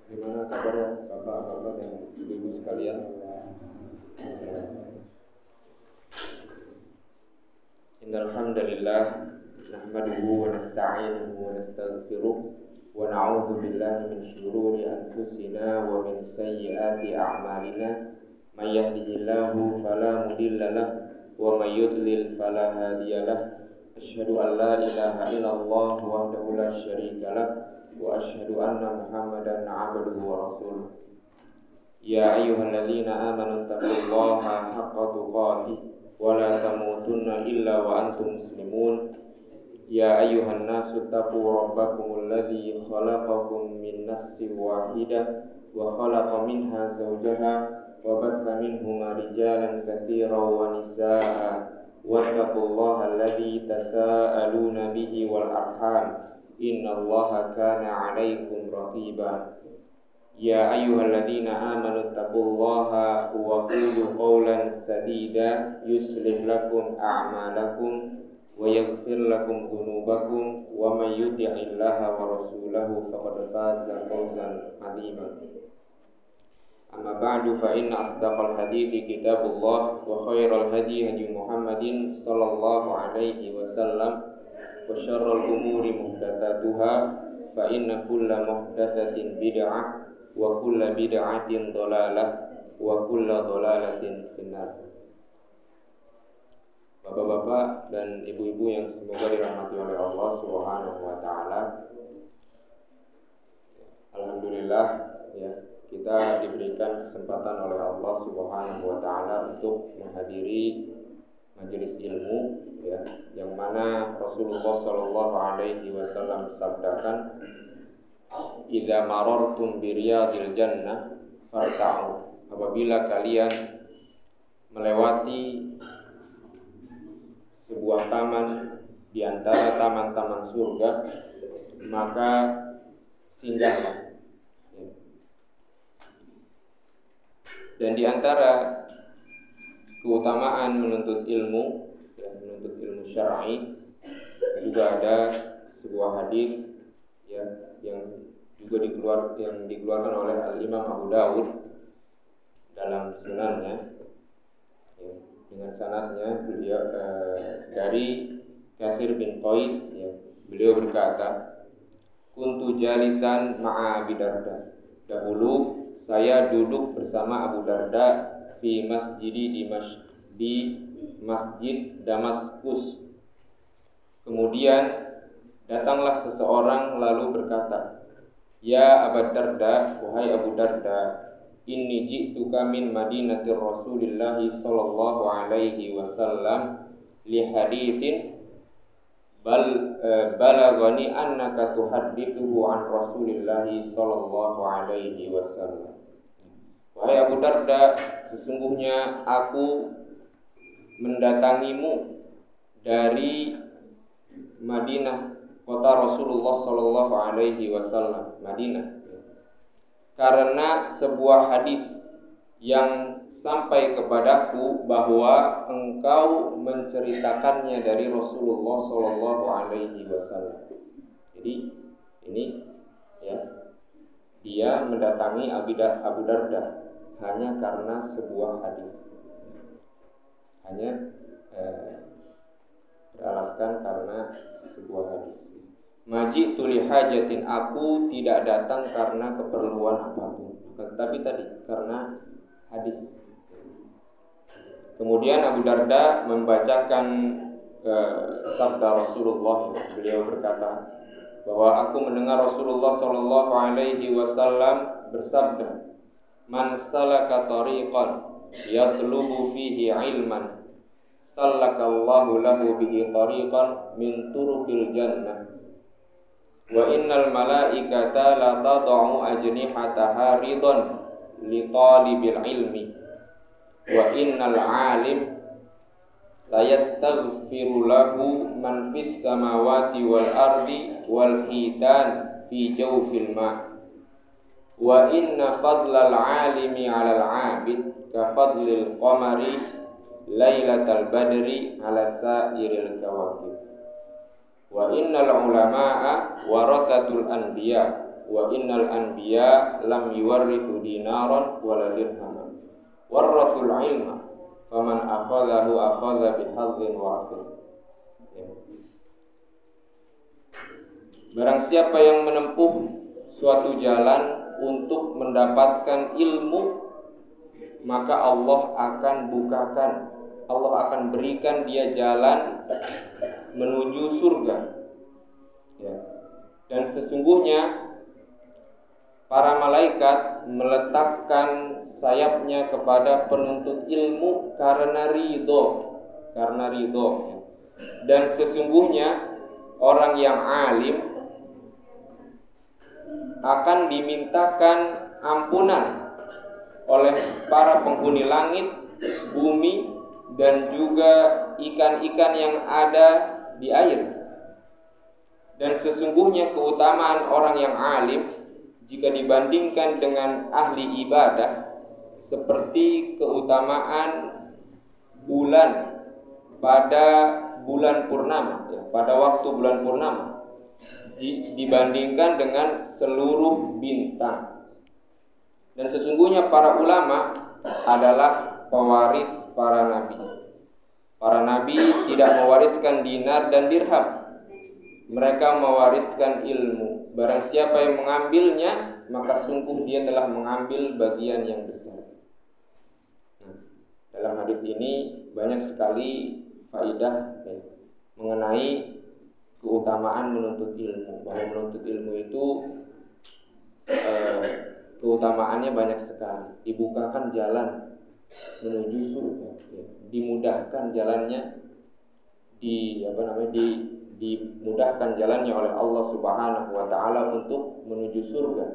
Gimana kabar bapak-bapak dan ibu-ibu sekalian? Innal hamdalillah nahmaduhu wa nasta'inuhu wa nastaghfiruh wa na'udzu billahi min shururi anfusina wa min sayyiati a'malina. May yahdihillahu fala mudilla lahu wa may yudlil fala hadiya lahu. Asyhadu an la ilaha illallah wahdahu la syarika lahu wa asyhadu anna Muhammadan 'abduhu wa rasuluh. Ya ayyuhalladzina amanu taqullaha haqqa tuqatih wa la tamutunna illa wa antum muslimun. Ya ayyuhan nasu taqu rabbakumul ladzi khalaqakum min nafsin wahidah wa khalaqa minha zawjaha wa batha minhuma rijalan katsiran wa nisaa'a wattaqullaha alladzi tasaaluna bihi wal arham innallaha kana 'alaikum raqiba. Ya ayyuhalladzina amanu taqullaha wa qulu qawlan sadida yuslih lakum a'malakum wa yaghfir lakum dhunubakum wa may yuti'illaha wa rasulahu faqad faza fawzan 'azima. Amma ba'du fa inna asdaqal hadithi kitabullah wa khairal hadi hadi Muhammadin sallallahu alaihi wasallam wa syarrul umuri muhdatsatuha fa inna kulla muhdatsatin bid'ah wa kulla bid'atin dhalalah wa kulla dhalalatin finnar. Bapak-bapak dan ibu-ibu yang semoga dirahmati oleh Allah Subhanahu wa taala. Alhamdulillah ya, kita diberikan kesempatan oleh Allah Subhanahu wa taala untuk menghadiri majelis ilmu ya, yang mana Rasulullah sallallahu alaihi wasallam sabdakan, idza marartum bi riyadil jannah farta'u. Apabila kalian melewati sebuah taman di antara taman-taman surga, maka singgahlah. Dan di antara keutamaan menuntut ilmu, ya, menuntut ilmu syar'i, juga ada sebuah hadis ya, yang juga dikeluarkan oleh Al-Imam Abu Dawud dalam sunannya ya, dengan sanadnya beliau dari Katsir bin Qais ya, beliau berkata, kuntu jalisan ma'a Abi Darda. Dahulu saya duduk bersama Abu Darda di Masjid Damaskus. Kemudian datanglah seseorang lalu berkata, ya Abu Darda, wahai Abu Darda, inni ji'tuka min madinatir Rasulillah sallallahu alaihi wasallam li haditsin balagani annaka tuhaddithuhu an Rasulillah sallallahu alaihi wasallam. Wahai Abu Darda, sesungguhnya aku mendatangimu dari Madinah, kota Rasulullah sallallahu alaihi wasallam, Madinah, karena sebuah hadis yang sampai kepadaku bahwa engkau menceritakannya dari Rasulullah sallallahu alaihi wasallam. Jadi ini ya, dia mendatangi Abu Darda hanya karena sebuah hadis, hanya beralaskan karena sebuah hadis. Maji'tu li hajatin, aku tidak datang karena keperluan apapun, tetapi tadi karena hadis. Kemudian Abu Darda membacakan sabda Rasulullah. Beliau berkata bahwa aku mendengar Rasulullah sallallahu alaihi wasallam bersabda, man salaka tariqan yatlubu fihi ilman sallakallahu lahu bihi tariqan min turuqil jannah wa innal malaikata la tad'u ajnihataha ridan li talibil ilmi wa innal alim la yastaghfiru lahu man fis samawati wal ardi wal hitan fi jawfil ma' wa inna fadlal alimi 'alal 'abid ka fadlil qamari lailatal badri 'ala sa'iril kawakib wa innal ulama'a warathatul anbiya wa innal anbiya lam yuwarrithu dinaran wala dirhaman warrasul ilma faman akhadhahu akhadha bihadzin wafir. Barang siapa yang menempuh suatu jalan untuk mendapatkan ilmu, maka Allah akan berikan dia jalan menuju surga. Ya. Dan sesungguhnya para malaikat meletakkan sayapnya kepada penuntut ilmu karena ridho. Ya. Dan sesungguhnya orang yang alim akan dimintakan ampunan oleh para penghuni langit, bumi, dan juga ikan-ikan yang ada di air. Dan sesungguhnya keutamaan orang yang alim jika dibandingkan dengan ahli ibadah seperti keutamaan bulan pada bulan purnama, ya, pada waktu bulan purnama dibandingkan dengan seluruh bintang. Dan sesungguhnya para ulama adalah pewaris para nabi. Para nabi tidak mewariskan dinar dan dirham. Mereka mewariskan ilmu. Barang siapa yang mengambilnya, maka sungguh dia telah mengambil bagian yang besar. Nah, dalam hadis ini banyak sekali faidah mengenai keutamaan menuntut ilmu. Bahwa menuntut ilmu itu keutamaannya banyak sekali. Dibukakan jalan menuju surga, dimudahkan jalannya, dimudahkan jalannya oleh Allah Subhanahu wa taala untuk menuju surga.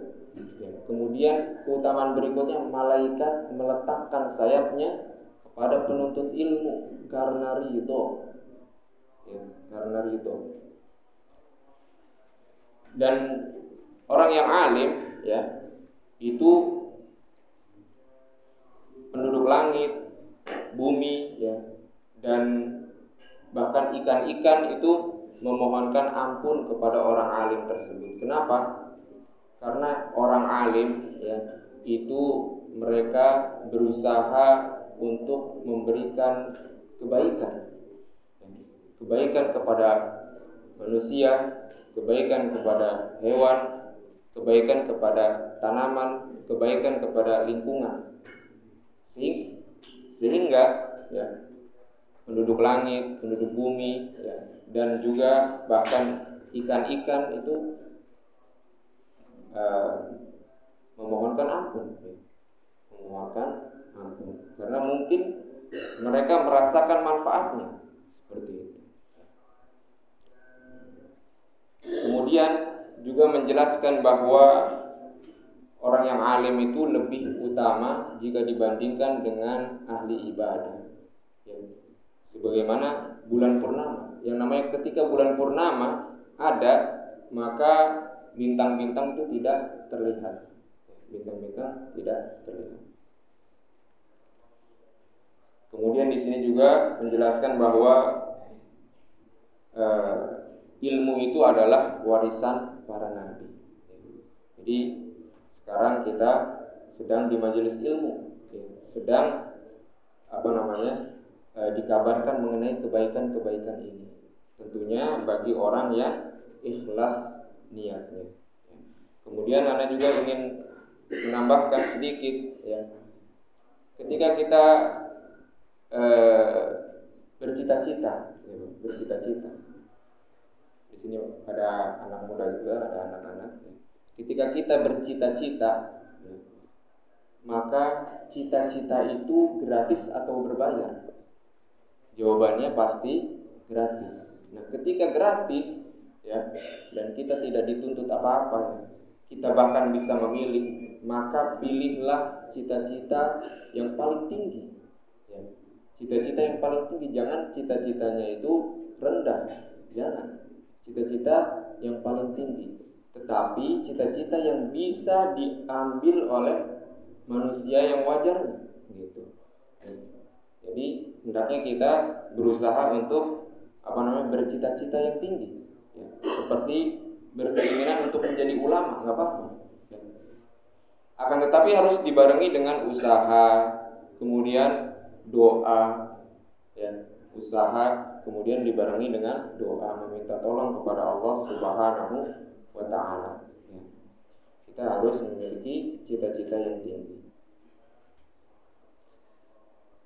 Kemudian keutamaan berikutnya, malaikat meletakkan sayapnya kepada penuntut ilmu karena ridho. Karena ridho. Dan orang yang alim, itu penduduk langit, bumi, dan bahkan ikan-ikan itu memohonkan ampun kepada orang alim tersebut. Kenapa? Karena orang alim, itu mereka berusaha untuk memberikan kebaikan kepada manusia, kebaikan kepada hewan, kebaikan kepada tanaman, kebaikan kepada lingkungan. Sehingga penduduk langit, penduduk bumi, dan juga bahkan ikan-ikan itu memohonkan ampun. Karena mungkin mereka merasakan manfaatnya seperti itu. Kemudian juga menjelaskan bahwa orang yang alim itu lebih utama jika dibandingkan dengan ahli ibadah. Sebagaimana bulan purnama. Yang namanya ketika bulan purnama ada, maka bintang-bintang itu tidak terlihat. Kemudian di sini juga menjelaskan bahwa ilmu itu adalah warisan para nabi. Jadi sekarang kita sedang di majelis ilmu, sedang dikabarkan mengenai kebaikan-kebaikan ini. Tentunya bagi orang yang ikhlas niatnya. Kemudian Anda juga ingin menambahkan sedikit, ketika kita bercita-cita. Di sini ada anak muda juga, ada anak-anak. Ketika kita bercita-cita, maka cita-cita itu gratis atau berbayar? Jawabannya pasti gratis. Nah, ketika gratis, dan kita tidak dituntut apa-apa, kita bahkan bisa memilih, maka pilihlah cita-cita yang paling tinggi. Cita-cita yang paling tinggi, jangan cita-citanya itu rendah, jangan. Cita-cita yang paling tinggi, tetapi cita-cita yang bisa diambil oleh manusia yang wajarnya, gitu. Jadi hendaknya kita berusaha untuk bercita-cita yang tinggi, seperti berkeinginan untuk menjadi ulama, nggak apa-apa. Akan tetapi harus dibarengi dengan usaha, kemudian doa, ya, usaha kemudian dibarengi dengan doa, meminta tolong kepada Allah Subhanahu wa Ta'ala. Ya. Kita harus memiliki cita-cita yang tinggi.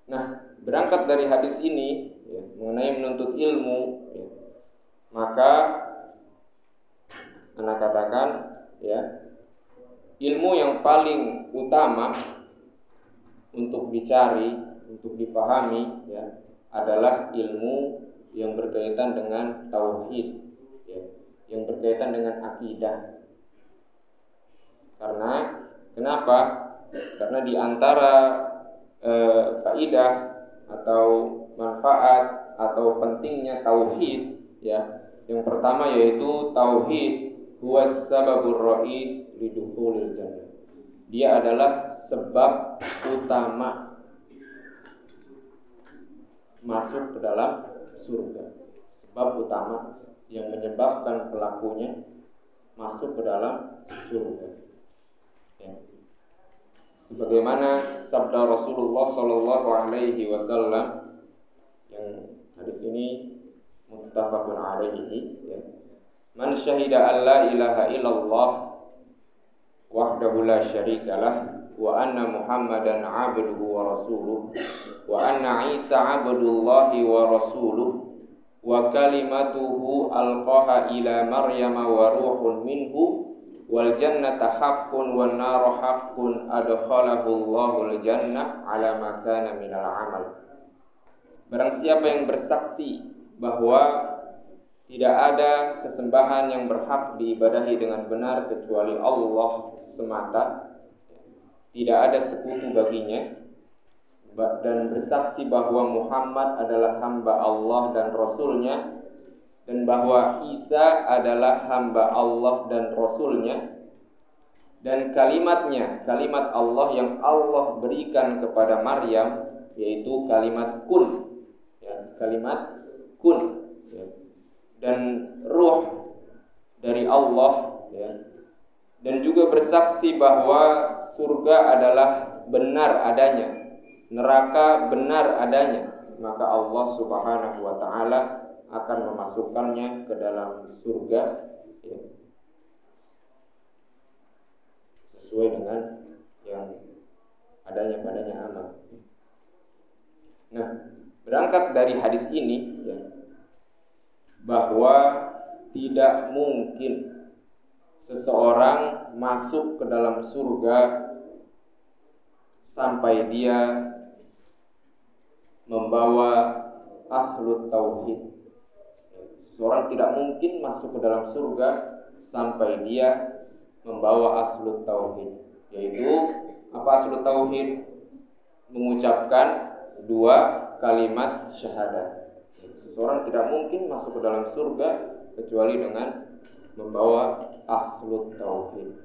Nah, berangkat dari hadis ini, ya, mengenai menuntut ilmu, ya, maka anak katakan, ya, ilmu yang paling utama untuk dicari, untuk dipahami, ya, adalah ilmu yang berkaitan dengan tauhid, ya, yang berkaitan dengan akidah. Karena kenapa? Karena di antara faidah atau manfaat atau pentingnya tauhid, ya, yang pertama yaitu tauhid huwas sababur ra'is lidukhulil jannah. Dia adalah sebab utama masuk ke dalam surga. Sebab utama yang menyebabkan pelakunya masuk ke dalam surga. Ya. Sebagaimana sabda Rasulullah sallallahu alaihi wasallam yang hadis ini muttafaqun alaihi, ya. Man syahida an la ilaha illallah wahdahu la syarikalah wa anna Muhammadan abduhu wa rasuluh wa anna Isa abdullahi wa rasuluh wa kalimatuhu alqaha ila Maryam wa ruhun minhu wal jannata haqqun wan naru haqqun adkhalahu Allahul jannah ala ma kana minal amal. Barang siapa yang bersaksi bahwa tidak ada sesembahan yang berhak diibadahi dengan benar kecuali Allah semata, tidak ada sekutu baginya, dan bersaksi bahwa Muhammad adalah hamba Allah dan Rasulnya, dan bahwa Isa adalah hamba Allah dan Rasulnya, dan kalimatnya, kalimat Allah yang Allah berikan kepada Maryam, yaitu kalimat kun, ya, kalimat kun, ya, dan ruh dari Allah, ya, dan juga bersaksi bahwa surga adalah benar adanya, neraka benar adanya, maka Allah Subhanahu wa Ta'ala akan memasukkannya ke dalam surga, ya, sesuai dengan yang adanya padanya amal. Nah, berangkat dari hadis ini, ya, bahwa tidak mungkin seseorang masuk ke dalam surga sampai dia membawa aslut tauhid. Seseorang tidak mungkin masuk ke dalam surga sampai dia membawa aslut tauhid. Yaitu apa aslut tauhid? Mengucapkan dua kalimat syahadat. Seseorang tidak mungkin masuk ke dalam surga kecuali dengan membawa aslut tauhid.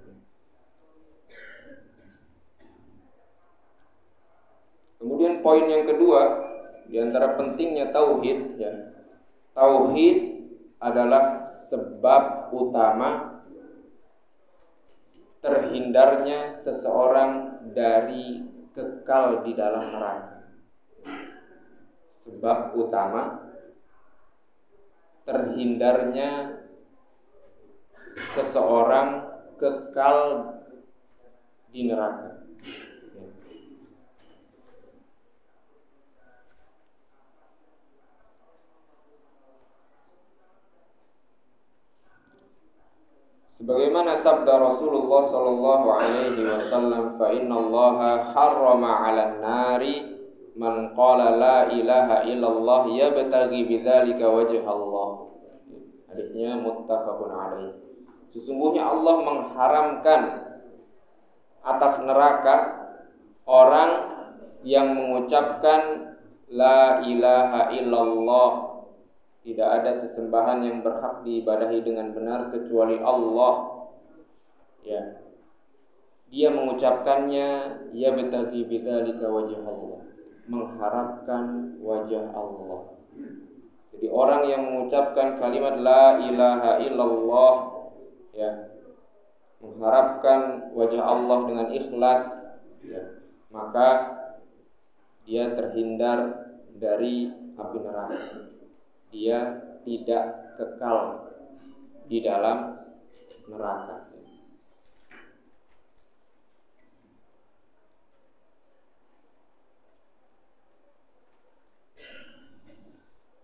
Kemudian poin yang kedua, di antara pentingnya tauhid, ya, tauhid adalah sebab utama terhindarnya seseorang dari kekal di dalam neraka. Sebab utama terhindarnya seseorang kekal di neraka. Sebagaimana sabda Rasulullah sallallahu alaihi wasallam, fa innallaha harrama 'alan nari man qala la ilaha illallah yabtaghi bidzalika wajha Allah. Hadisnya muttafaqun alaih. Sesungguhnya Allah mengharamkan atas neraka orang yang mengucapkan la ilaha illallah, tidak ada sesembahan yang berhak diibadahi dengan benar kecuali Allah, ya. Dia mengucapkannya ya betagi bidzalika wajh Allah, mengharapkan wajah Allah. Jadi orang yang mengucapkan kalimat la ilaha illallah ya, mengharapkan wajah Allah dengan ikhlas, ya, maka dia terhindar dari api neraka. Dia tidak kekal di dalam neraka.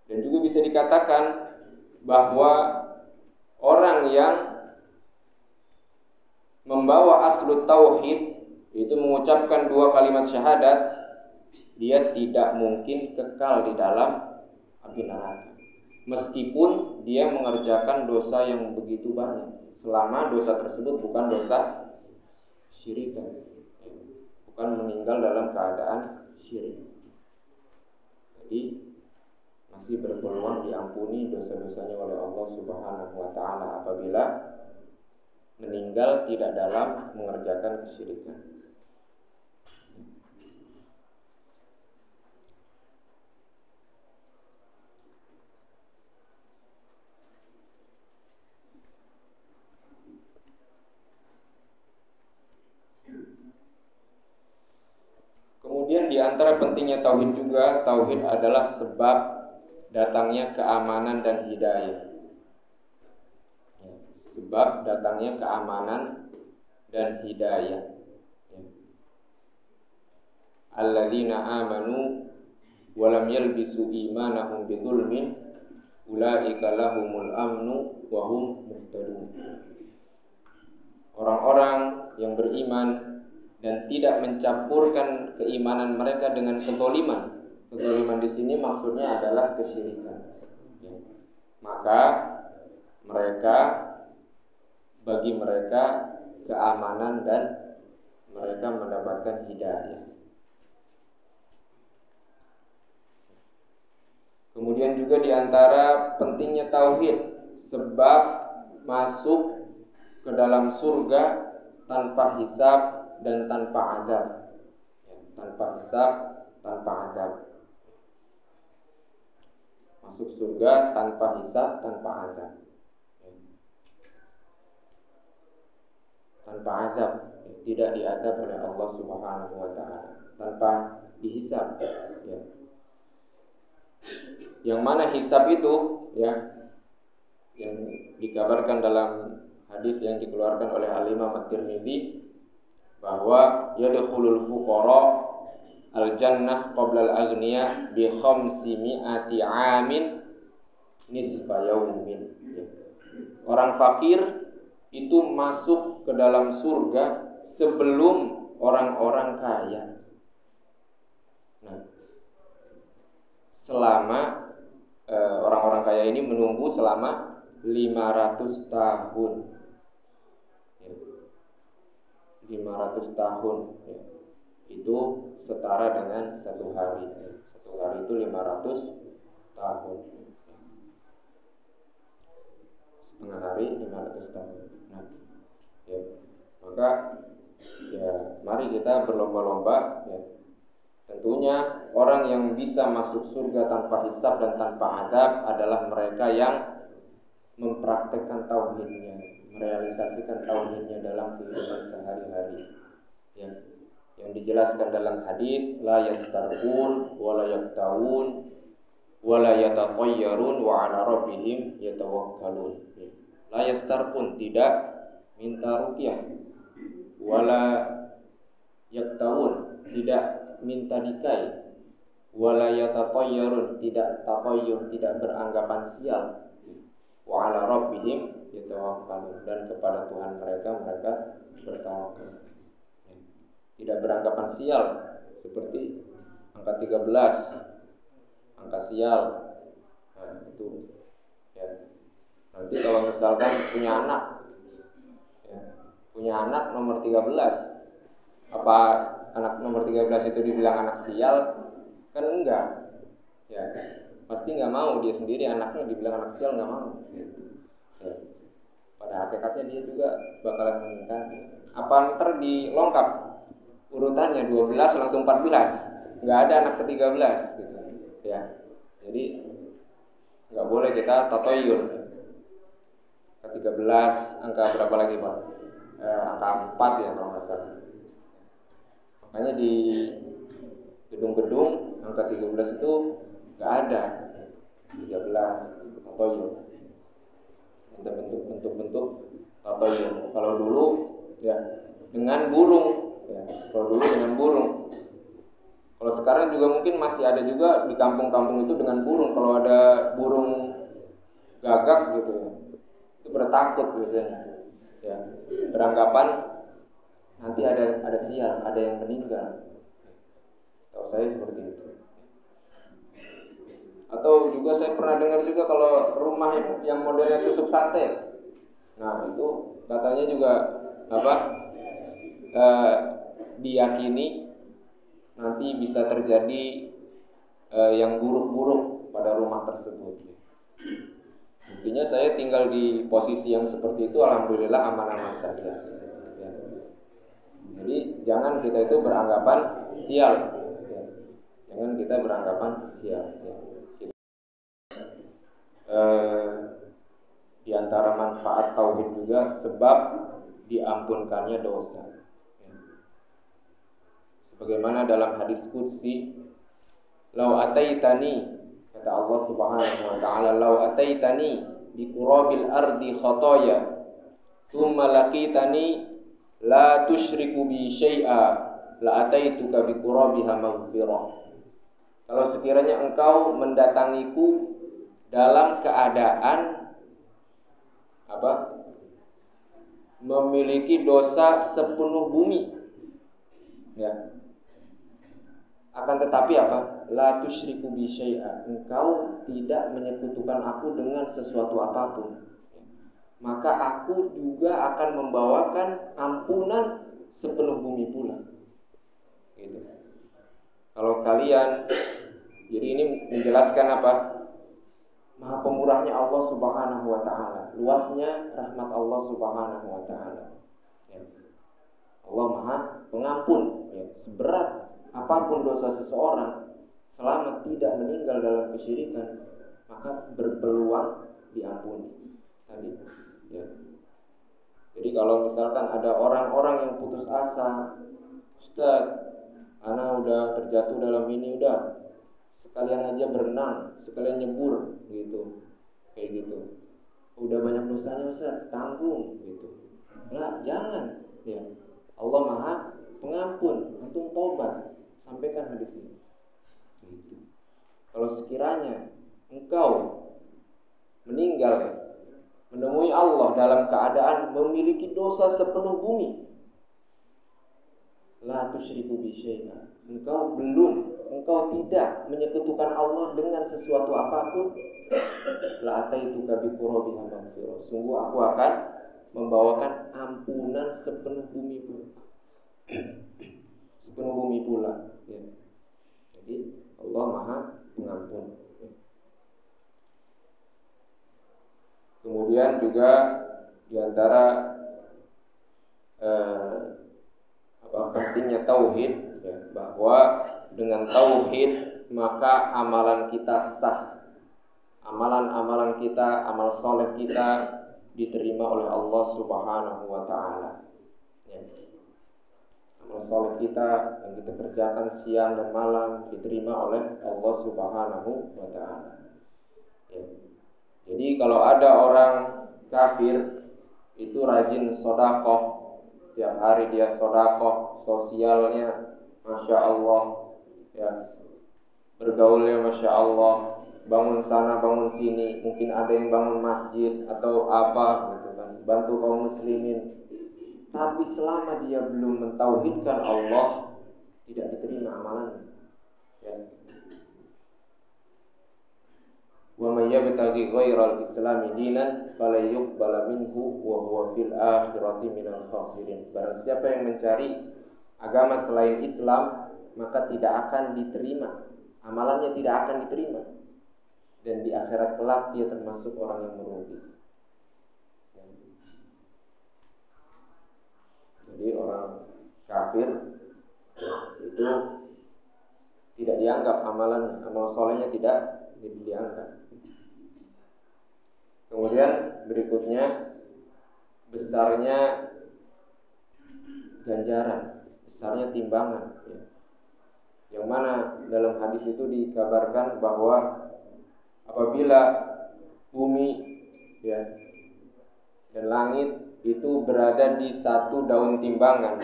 Dan juga bisa dikatakan bahwa orang yang membawa aslut tauhid, itu mengucapkan dua kalimat syahadat, dia tidak mungkin kekal di dalam api neraka. Meskipun dia mengerjakan dosa yang begitu banyak, selama dosa tersebut bukan dosa syirikan, bukan meninggal dalam keadaan syirik. Jadi masih berpeluang diampuni dosa-dosanya oleh Allah Subhanahu wa taala apabila meninggal tidak dalam mengerjakan kesyirikan. Kemudian di antara pentingnya tauhid juga, tauhid adalah sebab datangnya keamanan dan hidayah. Sebab datangnya keamanan dan hidayah. Alladzina amanu wa lam yalbisu imanahum bidzulmin ulaika lahumul amnu wa hum muhtadun. Orang-orang yang beriman dan tidak mencampurkan keimanan mereka dengan kezaliman. Kezaliman di sini maksudnya adalah kesyirikan. Ya. Maka bagi mereka keamanan dan mereka mendapatkan hidayah. Kemudian juga di antara pentingnya tauhid, sebab masuk ke dalam surga tanpa hisab dan tanpa azab. Tanpa hisab, tanpa azab. Masuk surga tanpa hisab, tanpa azab. Tanpa azab, tidak diazab oleh Allah Subhanahu wa taala, tanpa dihisab, ya. Yang mana hisab itu, ya, yang dikabarkan dalam hadis yang dikeluarkan oleh Al-Imam At-Tirmidzi, bahwa yadkhulul fuqara al-jannah qabla al-aghniya bi 500 amin nisfa yaumin. Orang fakir itu masuk ke dalam surga sebelum orang-orang kaya. Nah, selama orang-orang kaya ini menunggu selama 500 tahun. 500 tahun, ya. Itu setara dengan satu hari. Satu hari itu 500 tahun. Setengah hari 500 tahun. Nah, ya. Maka ya mari kita berlomba-lomba, ya. Tentunya orang yang bisa masuk surga tanpa hisab dan tanpa azab adalah mereka yang mempraktekkan tauhidnya, merealisasikan tauhidnya dalam kehidupan sehari-hari. Yang dijelaskan dalam hadis, la yastarqun wa la yaktawun wa la yatatayyarun wa ala rabbihim yatawakkalun. La yastarqun, tidak minta ruqyah, wa la yaktawun, tidak minta dikai, wa la yatatayyarun, tidak tatayyur, tidak beranggapan sial, wa ala rabbihim yatawakkalun, dan kepada Tuhan mereka bertawakal. Tidak beranggapan sial seperti angka 13, angka sial. Nah, itu ya. Nanti kalau misalkan punya anak, ya, punya anak nomor 13, apa anak nomor 13 itu dibilang anak sial? Kan enggak. Ya, pasti enggak mau, dia sendiri anaknya dibilang anak sial, enggak mau. Ya. Pada hakikatnya dia juga bakalan mengingkari. Apa ntar dilengkap urutannya 12 langsung 14, nggak ada anak ke-13 gitu, ya. Jadi nggak boleh kita tatoyur. ke-13, angka berapa lagi Pak? Angka 4 ya kalau nggak salah. Makanya di gedung-gedung angka 13 itu nggak ada 13 tatoyur. Ada bentuk-bentuk tatoyur. Kalau dulu ya dengan burung ya. Kalau dulu dengan burung. Kalau sekarang juga mungkin masih ada juga di kampung-kampung itu dengan burung. Kalau ada burung gagak gitu ya, itu bertakut biasanya. Ya, beranggapan nanti ada sial, ada yang meninggal. Tahu saya seperti itu. Atau juga saya pernah dengar juga kalau rumah yang modelnya tusuk sate. Nah itu katanya juga diyakini nanti bisa terjadi yang buruk-buruk pada rumah tersebut. Intinya saya tinggal di posisi yang seperti itu, alhamdulillah aman-aman saja. Ya. Jadi jangan kita itu beranggapan sial. Ya. Jangan kita beranggapan sial. Ya. Di antara manfaat tauhid juga sebab diampunkannya dosa. Ya. Sebagaimana dalam hadis qudsi, "Lau ataitani," kata Allah Subhanahu wa taala, "Lau ataitani bi qurabil ardi khotoya, tsumma laqitani la tusyriku bi syai'a, la ataituka bi qurabiha maghfirah." Kalau sekiranya engkau mendatangiku dalam keadaan memiliki dosa sepenuh bumi, ya. Akan tetapi la tusyriku bi syai'a, engkau tidak menyekutukan aku dengan sesuatu apapun, maka aku juga akan membawakan ampunan sepenuh bumi pula. Gitu. Kalau kalian, jadi ini menjelaskan Maha pemurahnya Allah Subhanahu wa taala, luasnya rahmat Allah Subhanahu wa taala. Ya. Allah Maha Pengampun, ya. Seberat apapun dosa seseorang, selama tidak meninggal dalam kesyirikan, maka berpeluang diampuni. Tadi, ya. Jadi kalau misalkan ada orang-orang yang putus asa, Ustaz, ana udah terjatuh dalam ini, udah sekalian aja berenang, sekalian nyebur gitu, kayak gitu. Udah banyak dosanya Ustaz, tanggung gitu. Nah, jangan, ya. Allah Maha Pengampun, antum tobat, sampaikan hadis ini. Gitu. Kalau sekiranya engkau meninggal menemui Allah dalam keadaan memiliki dosa sepenuh bumi, la tusyriku bi syai'a, engkau tidak menyekutukan Allah dengan sesuatu apapun, la ataituka bi qurabiha maghfirah, sungguh aku akan membawakan ampunan sepenuh bumi pula. Sepenuh bumi pula, ya. Jadi Allah Maha Pengampun. Kemudian juga diantara pentingnya tauhid, ya, bahwa dengan tauhid maka amalan kita sah, amalan-amalan kita, amal soleh kita diterima oleh Allah Subhanahu wa taala. Ya. Amal soleh kita yang kita kerjakan siang dan malam diterima oleh Allah Subhanahu wa taala. Ya. Jadi kalau ada orang kafir itu rajin sedekah, tiap hari dia sedekah, sosialnya Masya Allah, ya, bergaulnya Masya Allah, bangun sana bangun sini, mungkin ada yang bangun masjid atau apa gitu kan, bantu kaum muslimin. Tapi selama dia belum mentauhidkan Allah, tidak diterima amalannya. Ya. Wa may yabtaghi ghairal islami dinan fala yuqbala minhu wa huwa fil akhirati minal khasirin. Barang siapa yang mencari agama selain Islam, maka tidak akan diterima, amalannya tidak akan diterima, dan di akhirat kelak dia termasuk orang yang merugi. Jadi orang kafir itu tidak dianggap amalannya, amal solehnya tidak dianggap. Kemudian berikutnya besarnya ganjaran, besarnya timbangan, ya. Yang mana dalam hadis itu dikabarkan bahwa apabila bumi, ya, dan langit itu berada di satu daun timbangan,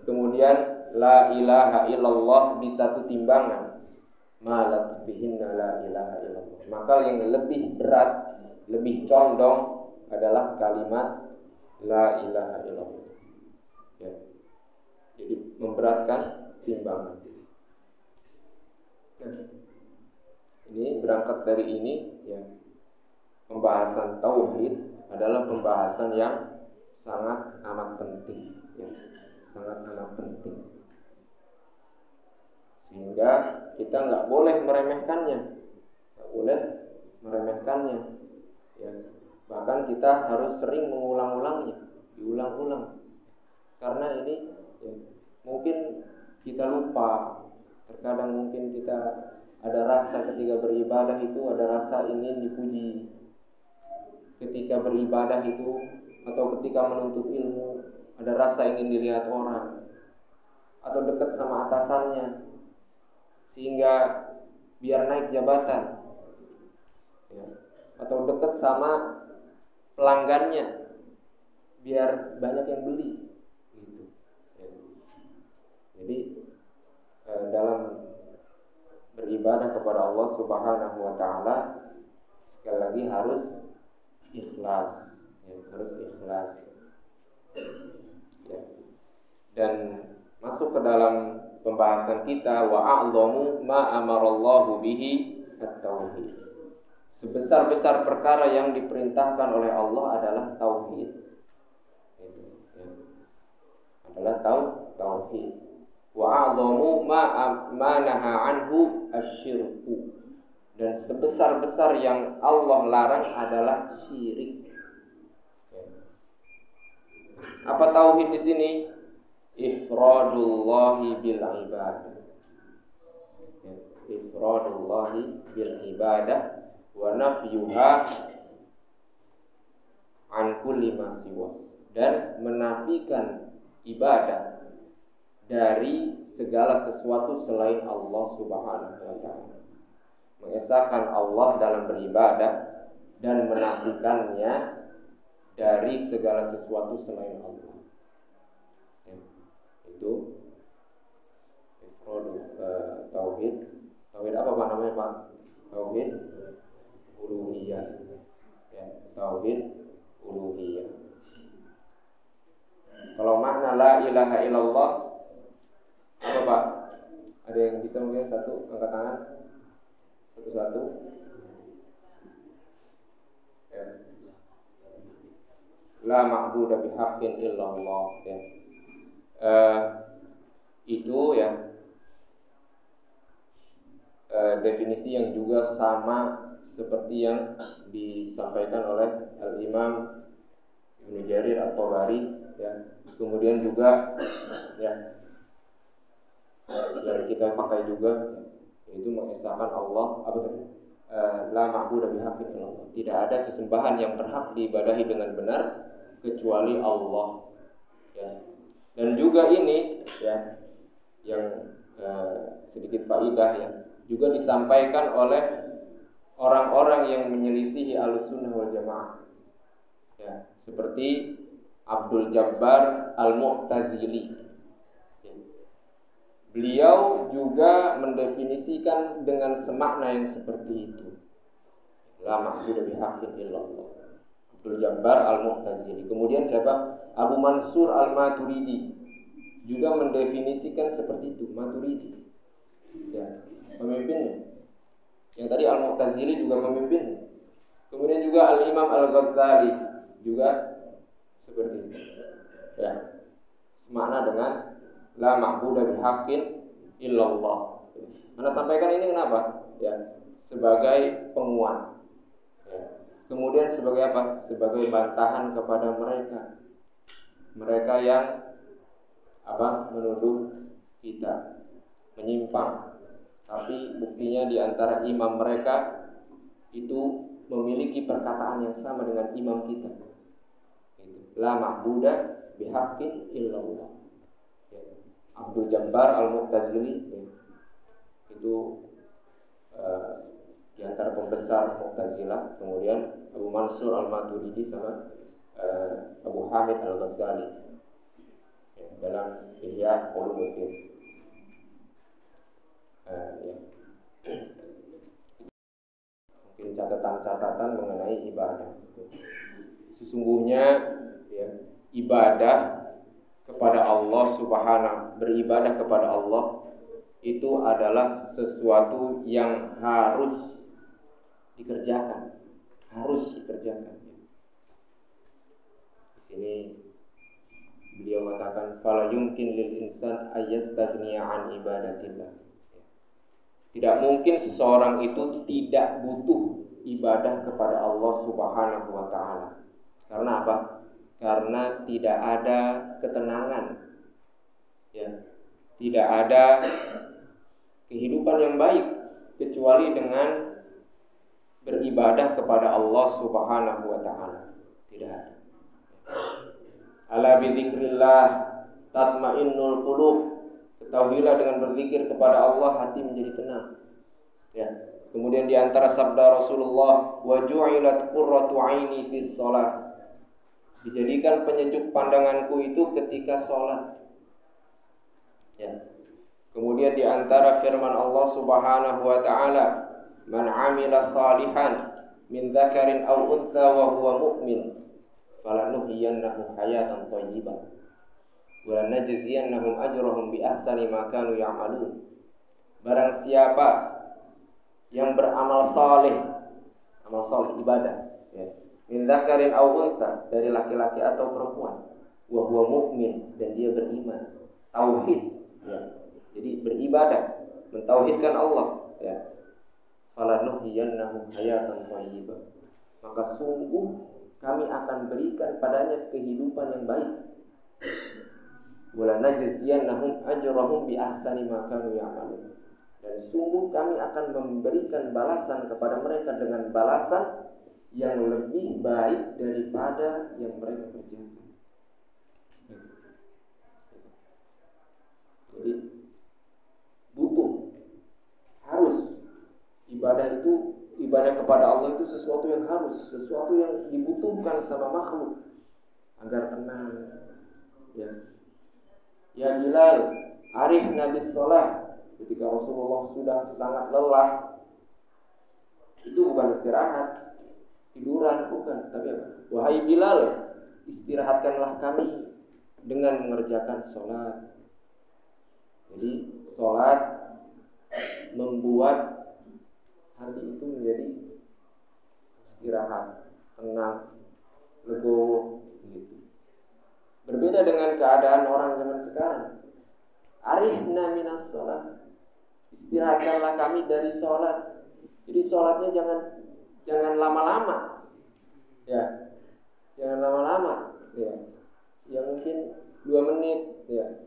kemudian la ilaha illallah di satu timbangan, malat bihinna la ilaha illallah, maka yang lebih berat, lebih condong adalah kalimat la ilaha illallah, ya. Jadi memberatkan timbangan. Nah, ini berangkat dari ini, ya, pembahasan tauhid adalah pembahasan yang sangat amat penting, ya, sangat amat penting. Sehingga kita nggak boleh meremehkannya, ya. Bahkan kita harus sering mengulang-ulangnya, diulang-ulang. Karena ini, ya, mungkin kita lupa, terkadang mungkin kita ada rasa ketika beribadah itu, ada rasa ingin dipuji. Ketika beribadah itu atau ketika menuntut ilmu, ada rasa ingin dilihat orang atau dekat sama atasannya sehingga biar naik jabatan, ya. Atau dekat sama pelanggannya biar banyak yang beli, gitu, ya. Jadi dalam beribadah kepada Allah Subhanahu wa taala sekali lagi harus ikhlas, ya, harus ikhlas, ya. Dan masuk ke dalam pembahasan kita, wa a'dhamu ma amarallahu bihi at-tauhid. Sebesar-besar perkara yang diperintahkan oleh Allah adalah tauhid. Itu, ya. Adalah tauhid. Wa a'dhamu ma naha anhu asyirku. Dan sebesar-besar yang Allah larang adalah syirik. Apa tauhid di sini? Ifradullahi bil ibadah. Ifradullahi bil ibadah wa nafyuha an kulli ma siwa. Dan menafikan ibadah dari segala sesuatu selain Allah Subhanahu wa taala. Mengesahkan Allah dalam beribadah dan menafikannya dari segala sesuatu selain Allah, ya. Itu tauhid. Tauhid apa Pak namanya Pak? Tauhid uluhiyah, ya. Tauhid uluhiyah. Kalau makna la ilaha illallah apa Pak? Ada yang bisa mungkin satu angkat tangan? Satu-satu, ya. La ma'budu bihaqqin illallah, ya. Itu, ya, definisi yang juga sama seperti yang disampaikan oleh Al-Imam Ibnu Jarir At-Tabari, ya. Kemudian juga, ya, yang kita pakai juga, yaitu mengesahkan Allah, apa tadi? La ma'budu bihaqqin illallah. Tidak ada sesembahan yang berhak diibadahi dengan benar kecuali Allah, ya. Dan juga ini, ya, yang sedikit faedah, ya, juga disampaikan oleh orang-orang yang menyelisihi Ahlussunnah wal Jamaah, ya, seperti Abdul Jabbar Al-Mu'tazili, ya. Beliau juga mendefinisikan dengan semakna yang seperti itu. La ma'budu bihaqqin illallah. Abdul Jabbar Al-Mu'tazili. Kemudian siapa? Abu Mansur Al-Maturidi juga mendefinisikan seperti itu. Maturidi, ya, pemimpinnya. Yang tadi Al-Mu'tazili juga pemimpinnya. Kemudian juga Al-Imam Al-Ghazali juga seperti itu, ya. Semakna dengan la ma'budu bihaqqin illallah. Anda sampaikan ini kenapa? Ya, sebagai penguat, ya. Kemudian sebagai apa? Sebagai bantahan kepada mereka yang apa? Menuduh kita menyimpang. Tapi buktinya di antara imam mereka itu memiliki perkataan yang sama dengan imam kita. Gitu. la ma'budu bihaqqin illallah. Ya. Abdul Jabbar Al-Mu'tazili ya. Itu di antara pembesar Mu'tazilah. Kemudian Abu Mansur Al-Maturidi sama Abu Hamid Al-Ghazali ya, dalam Ihya Ulumuddin. Ya. Mungkin catatan-catatan mengenai ibadah. Sesungguhnya ya, ibadah kepada Allah Subhanahu, beribadah kepada Allah itu adalah sesuatu yang harus dikerjakan, Di sini beliau mengatakan fala yumkin lil insan ayastaghniya an ibadatillah. Tidak mungkin seseorang itu tidak butuh ibadah kepada Allah Subhanahu wa taala. Karena apa? Karena tidak ada ketenangan. Ya. Tidak ada kehidupan yang baik kecuali dengan beribadah kepada Allah Subhanahu wa taala. Tidak ada. Ala bi dzikrillah tatmainnul qulub. Ketahuilah dengan berzikir kepada Allah hati menjadi tenang. Ya. Kemudian di antara sabda Rasulullah, wa ju'ilat qurratu 'aini fi shalah. Dijadikan penyejuk pandanganku itu ketika salat. Ya. Kemudian di antara firman Allah Subhanahu wa taala, man 'amila salihan min dzakarin aw untha wa huwa mu'min falanuhyiyannahu hayatan thayyibah wa lanajziyannahum ajrahum bi ahsani ma kanu ya'malun. Barang siapa yang beramal saleh, amal saleh ibadah ya, min dzakarin aw untha, dari laki-laki atau perempuan, wa huwa mu'min, dan dia beriman, tauhid ya. Jadi beribadah, mentauhidkan Allah ya. Falanuhyiyannahu hayatan thayyibah. Maka sungguh kami akan berikan padanya kehidupan yang baik. Wala najziyannahum ajrahum bi ahsani ma kanu ya'malun. Dan sungguh kami akan memberikan balasan kepada mereka dengan balasan yang lebih baik daripada yang mereka kerjakan. Jadi butuh, harus ibadah kepada Allah itu sesuatu yang harus, sesuatu yang dibutuhkan sama makhluk agar tenang. Ya Bilal, arihna bis shalah. Ketika Rasulullah sudah sangat lelah, itu bukan istirahat, tiduran, bukan, tapi apa? Wahai Bilal, istirahatkanlah kami dengan mengerjakan sholat. Jadi sholat membuat hati itu menjadi istirahat, tenang, legowo gitu. Berbeda dengan keadaan orang zaman sekarang. Arihna minas sholat, istirahatkanlah kami dari sholat. Jadi sholatnya jangan lama-lama, ya, jangan lama-lama, ya mungkin 2 menit, ya.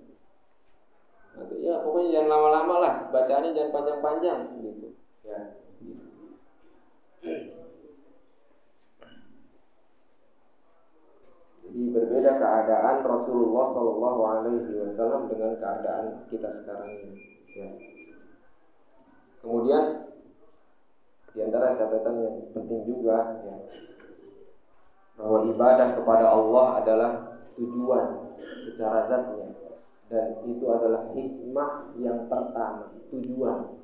Ya pokoknya jangan lama-lama lah, bacaannya jangan panjang-panjang, gitu, ya. Jadi berbeda keadaan Rasulullah SAW dengan keadaan kita sekarang ini. Ya. Kemudian di antara catatan yang penting juga ya, bahwa ibadah kepada Allah adalah tujuan secara zatnya, dan itu adalah hikmah yang pertama. Tujuan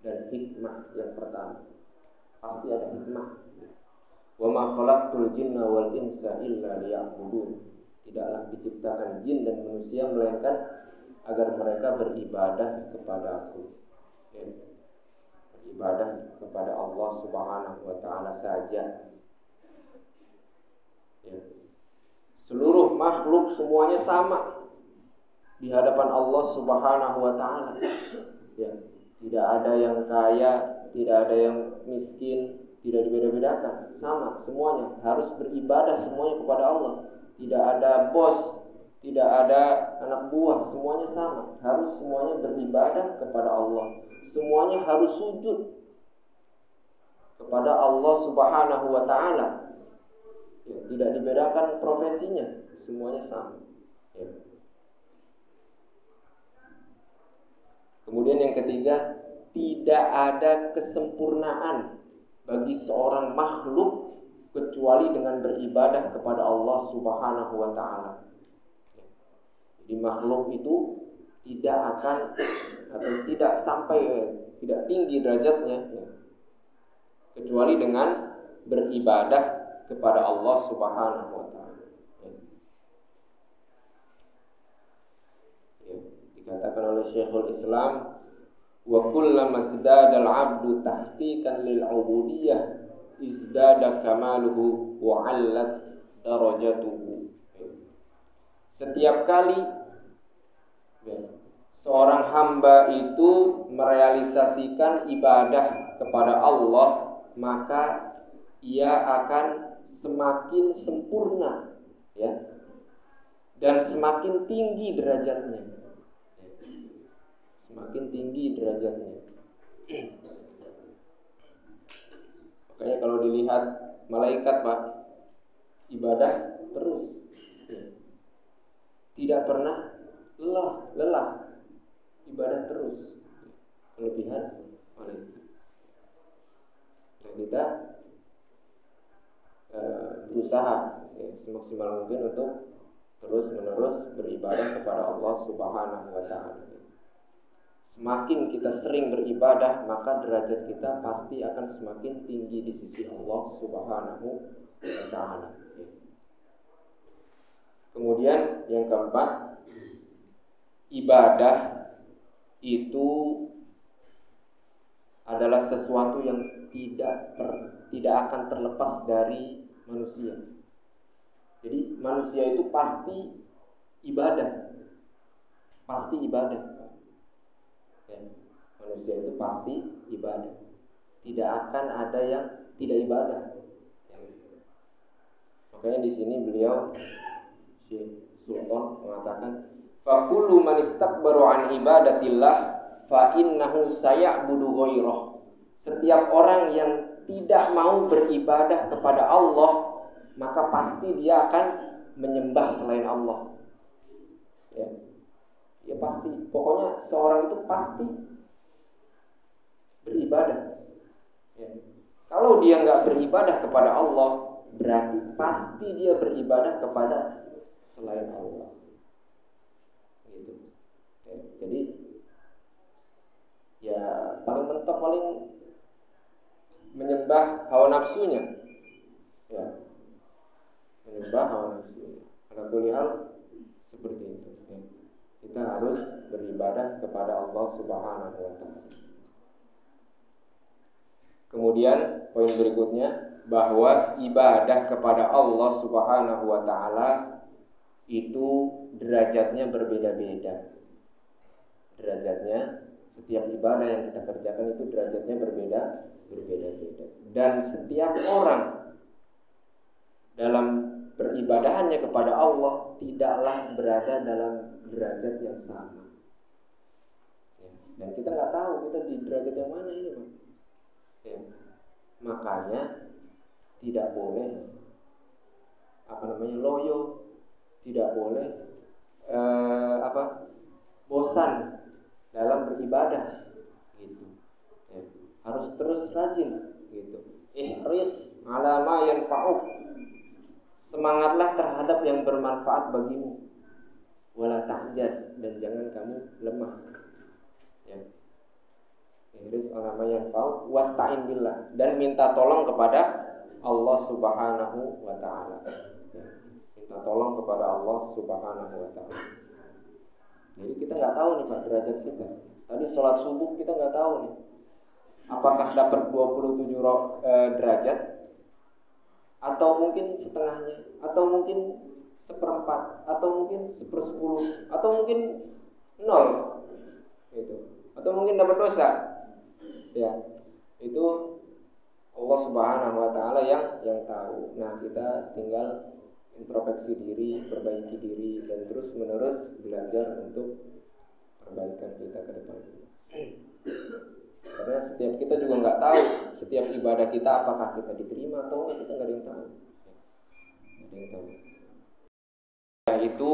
dan hikmah yang pertama pasti ada hikmah. Wa ma khalaqtul jinna wal insa illa liya'budun. Tidaklah diciptakan jin dan manusia melainkan agar mereka beribadah kepada Aku. Ya. Beribadah kepada Allah Subhanahu wa taala saja. Ya. Seluruh makhluk semuanya sama di hadapan Allah Subhanahu wa taala. Ya. Tidak ada yang kaya, tidak ada yang miskin, tidak dibeda-bedakan, sama semuanya harus beribadah semuanya kepada Allah. Tidak ada bos, tidak ada anak buah, semuanya sama, harus semuanya beribadah kepada Allah. Semuanya harus sujud kepada Allah Subhanahu wa taala. Ya, tidak dibedakan profesinya. semuanya sama. Ya. Kemudian yang ketiga, tidak ada kesempurnaan bagi seorang makhluk kecuali dengan beribadah kepada Allah Subhanahu wa taala. Jadi makhluk itu tidak akan atau tidak sampai tidak tinggi derajatnya kecuali dengan beribadah kepada Allah Subhanahu wa taala. Dikatakan oleh Syekhul Islam, wa kullama izdada al-'abdu tahqiqan lil 'ubudiyyah izdada kamaluhu wa 'allat darajatuhu. Setiap kali seorang hamba itu merealisasikan ibadah kepada Allah, maka ia akan semakin sempurna, ya, dan semakin tinggi derajatnya. Semakin tinggi derajatnya. Makanya kalau dilihat malaikat, Pak, ibadah terus, tidak pernah lelah, ibadah terus. Kelebihan malaikat. Nah, kita berusaha semaksimal mungkin untuk terus-menerus beribadah kepada Allah Subhanahu wa taala. Semakin kita sering beribadah, maka derajat kita pasti akan semakin tinggi di sisi Allah Subhanahu wa taala. Kemudian yang keempat, ibadah itu adalah sesuatu yang tidak akan terlepas dari manusia. Jadi manusia itu pasti ibadah. Pasti ibadah. Manusia itu pasti ibadah. Tidak akan ada yang tidak ibadah. Makanya di sini beliau Syekh Sultan mengatakan, fa kullu man istakbaru an ibadatillah fa innahu saya'budu ghairah. Setiap orang yang tidak mau beribadah kepada Allah, maka pasti dia akan menyembah selain Allah. Ya pasti, pokoknya seorang itu pasti beribadah. Ya. Kalau dia nggak beribadah kepada Allah, berarti pasti dia beribadah kepada selain Allah. Gitu. Ya, jadi ya paling mentok paling menyembah hawa nafsunya. Ya. Menyembah hawa nafsunya. Ala kulli hal seperti itu. Ya. Kita harus beribadah kepada Allah Subhanahu wa taala. Kemudian poin berikutnya, bahwa ibadah kepada Allah Subhanahu wa taala itu derajatnya berbeda-beda. Derajatnya, setiap ibadah yang kita kerjakan itu derajatnya berbeda-beda. Dan setiap orang dalam beribadahannya kepada Allah tidaklah berada dalam derajat yang sama. Dan kita nggak tahu kita di derajat yang mana ini, Pak. Ya. Makanya tidak boleh loyo, tidak boleh bosan dalam beribadah, gitu. Ya. Harus terus rajin, gitu. Ihris ala ma yanfa'uk. Semangatlah terhadap yang bermanfaat bagimu. Wala tahjas, dan jangan kamu lemah. Ya. Ihris ala ma yanfa'uk wasta'in billah, dan minta tolong kepada Allah Subhanahu wa taala. Ya. Minta tolong kepada Allah Subhanahu wa taala. Jadi kita nggak tahu nih Pak derajat kita. Tadi sholat subuh kita nggak tahu nih, apakah dapat 27 derajat, atau mungkin setengahnya, atau mungkin seperempat, atau mungkin 1/10, atau mungkin 0, gitu. Atau mungkin dapat dosa. Ya, itu Allah Subhanahu wa taala yang tahu. Nah, kita tinggal introspeksi diri, perbaiki diri, dan terus menerus belajar untuk perbaikan kita ke depan. Karena setiap kita juga nggak tahu setiap ibadah kita apakah kita diterima atau kita nggak ada yang tahu. Nggak ada yang tahu. itu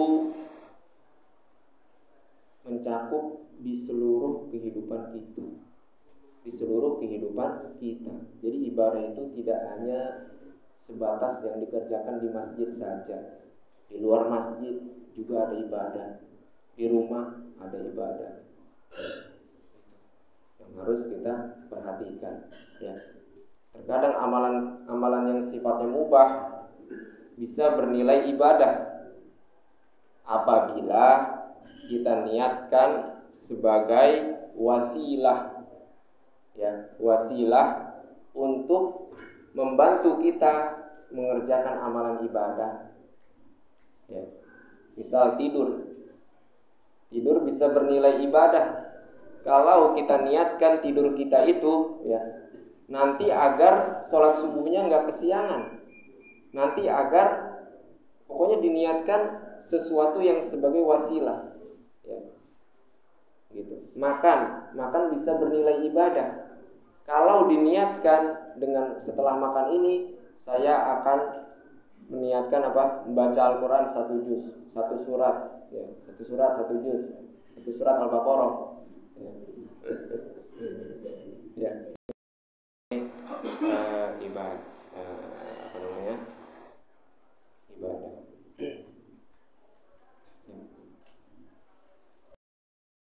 mencakup di seluruh kehidupan kita. Di seluruh kehidupan kita. Jadi ibadah itu tidak hanya sebatas yang dikerjakan di masjid saja. Di luar masjid juga ada ibadah. Di rumah ada ibadah. Yang harus kita perhatikan, ya. Terkadang amalan yang sifatnya mubah bisa bernilai ibadah apabila kita niatkan sebagai wasilah, ya, wasilah untuk membantu kita mengerjakan amalan ibadah, ya. Misal tidur bisa bernilai ibadah kalau kita niatkan tidur kita itu, ya, nanti agar sholat subuhnya nggak kesiangan, nanti agar pokoknya diniatkan sesuatu yang sebagai wasilah, ya. Gitu. Makan bisa bernilai ibadah kalau diniatkan dengan setelah makan ini saya akan meniatkan membaca Al-Quran 1 juz, 1 surat, ya, 1 surat 1 juz, 1 surat Al-Baqarah, ya. Ya. Ibadah, ibadah.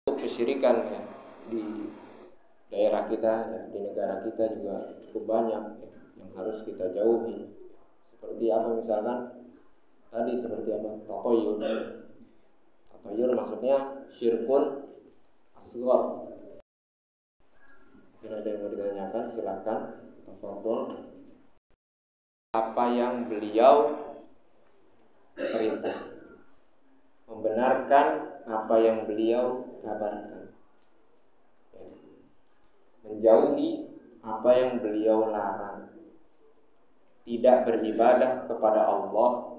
Untuk kesyirikan, ya, di daerah kita, ya, di negara kita juga cukup banyak, ya, yang harus kita jauhi. Seperti apa misalkan tadi, seperti apa? Tatoyur maksudnya syirkun asghar. Jika ada yang mau ditanyakan silakan. Tafadhol. Apa yang beliau perintah, membenarkan apa yang beliau kabarkan, menjauhi apa yang beliau larang, tidak beribadah kepada Allah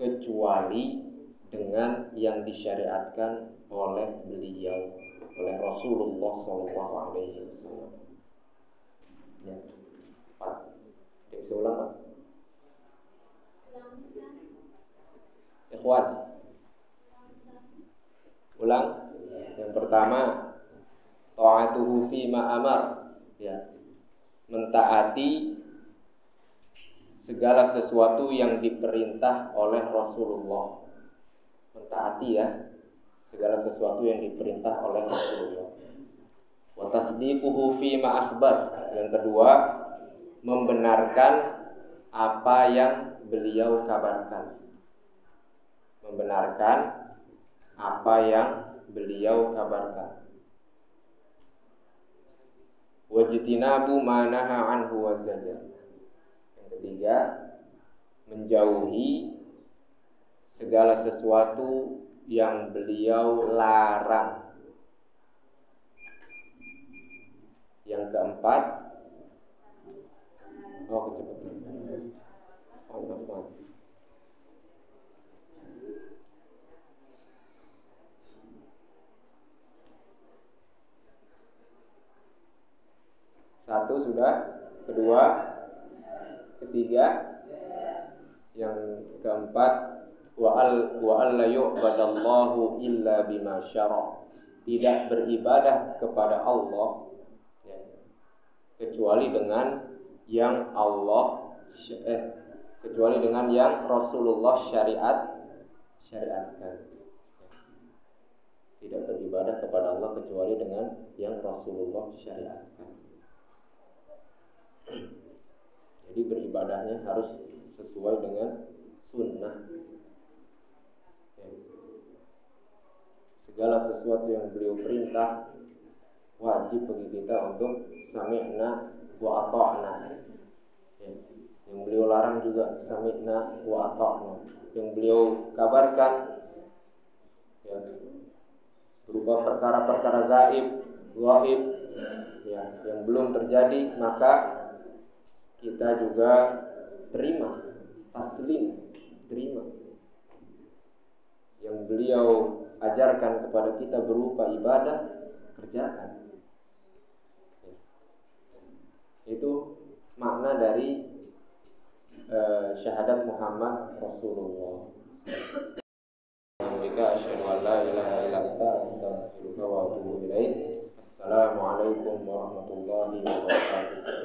kecuali dengan yang disyariatkan oleh beliau, oleh Rasulullah SAW. Ya, 4. Dia bisa ulang, Pak? Ikhwan, ulang. Yang pertama, ta'atuhu fima amar, ya, mentaati segala sesuatu yang diperintah oleh Rasulullah. Mentaati, ya, segala sesuatu yang diperintah oleh Rasulullah. Wa tasdiquhu fima akhbar. Yang kedua, membenarkan apa yang beliau kabarkan. Membenarkan apa yang beliau kabarkan. Wajtinabu ma naha anhu wa zajar. Yang ketiga, menjauhi segala sesuatu yang beliau larang. Yang keempat, kecepatan. Satu sudah, kedua, ketiga, yang keempat, wa alla yu'badallahu illa bima syara'. Tidak beribadah kepada Allah, ya, kecuali dengan yang kecuali dengan yang Rasulullah syariatkan. Tidak beribadah kepada Allah kecuali dengan yang Rasulullah syariatkan. Jadi beribadahnya harus sesuai dengan sunnah, ya. Segala sesuatu yang beliau perintah wajib bagi kita untuk sami'na wa ata'na, ya. Yang beliau larang juga sami'na wa ata'na. Yang beliau kabarkan, ya, berupa perkara-perkara gaib, ya, yang belum terjadi, maka kita juga terima, taslim, terima. Yang beliau ajarkan kepada kita berupa ibadah, kerjakan. Itu makna dari syahadat Muhammad Rasulullah. bihamdika asyhadu an la ilaha illa anta astaghfiruka wa atubu ilaik. Assalamualaikum warahmatullahi wabarakatuh.